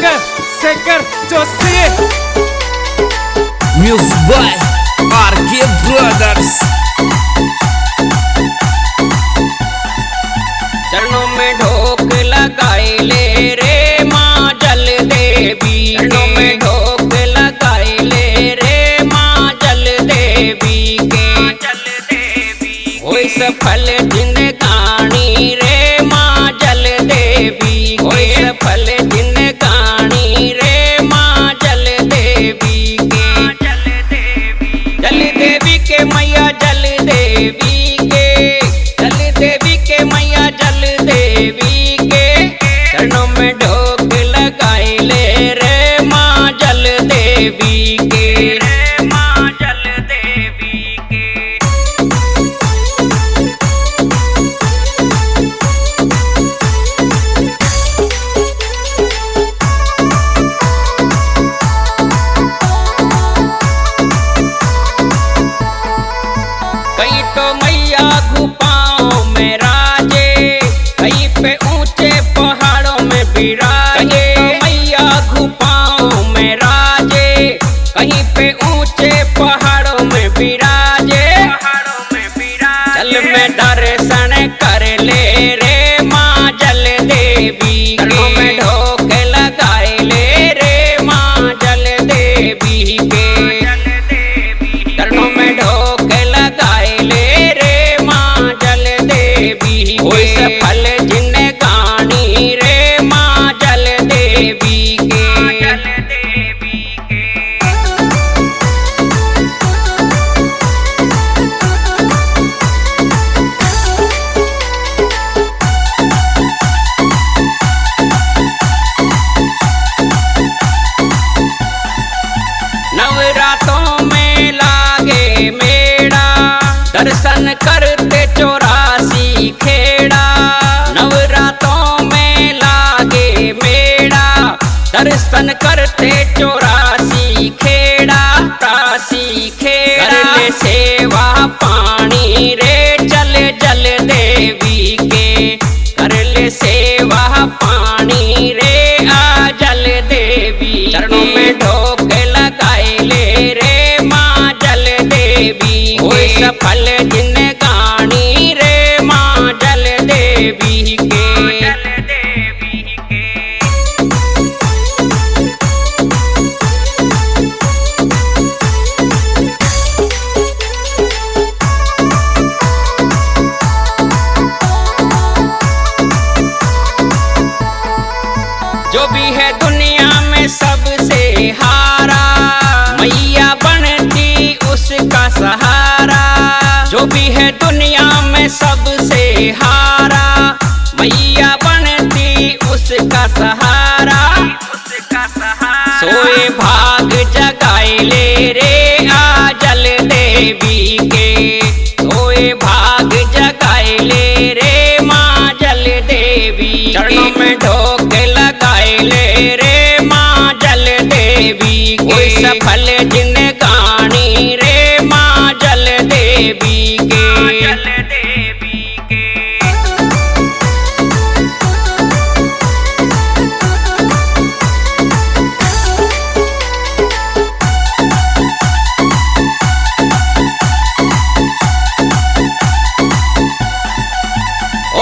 Shekhar Joshi. Music by RK Brothers। चरणों में ढोक लगाए ले रे माँ जल देवी। चरणों में ढोक लगाए ले रे माँ जल देवी के। होई सफल जिंदगानी रे माँ जल देवी। होई सफल जिंदगानी रे माँ जल देवी के। जल देवी के मैया जल देवी के। जल देवी के मैया जल देवी के। चरणों में ढोक लगाए ले रे माँ जल देवी के। माँ जल देवी के। कहीं तो मैया गुफाओं में राजे, कहीं पे ऊंचे पहाड़ों में विराजे। कहीं तो मैया गुफाओं में राजे, कहीं पे ऊंचे पहाड़ों में विराजे। जल में दर्शन कर ले रे माँ जल देवी। चरणों में ढोक लगाए ले रे माँ जल देवी के। चरणों में ढोक लगाए ले रे माँ जल देवी। होई सफल जिंदगानी रे माँ जल देवी के। नवरातों में लागे मेड़ा, दर्शन करते 84 खेड़ा। नवरातों में लागे मेड़ा, दर्शन करते 84 खेड़ा। 84 खेड़ा कर ले सेवा पानी रे चल जल देवी के। कर ले सेवा पानी रे आ जल देवी। चरणों में ढोक लगाए ले रे माँ जल देवी। होई सफल जिंदगानी रे माँ जल देवी के। जो भी है दुनिया में सबसे हारा, मैया बनती उसका सहारा। जो भी है दुनिया में सबसे हारा, मैया बनती उसका सहारा। सोए भाग जगाए ले रे आ जल देवी के। सोए भाग जगाए ले रे माँ जल देवी। चरणों में ढोक लगाए ले रे माँ जल देवी के। होई सफल जिंदगानी रे माँ जल देवी के।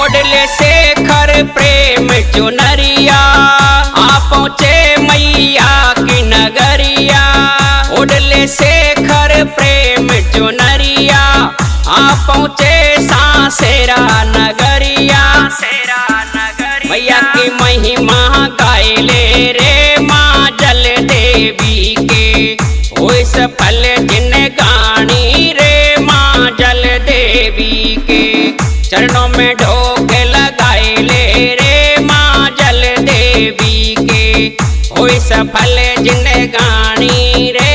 ओडले शेखर प्रेम चुनरिया, आ पहुँचे मैया की नगरिया। ओडले शेखर प्रेम चुनरिया, आ पहुँचे सासेरा नगरिया। मैया की महिमा गाए ले रे माँ जल देवी के। होई सफल जिंदगानी रे माँ जल देवी के। चरणों में ढोक लगाए ले रे माँ जल देवी के। होई सफल जिंदगानी रे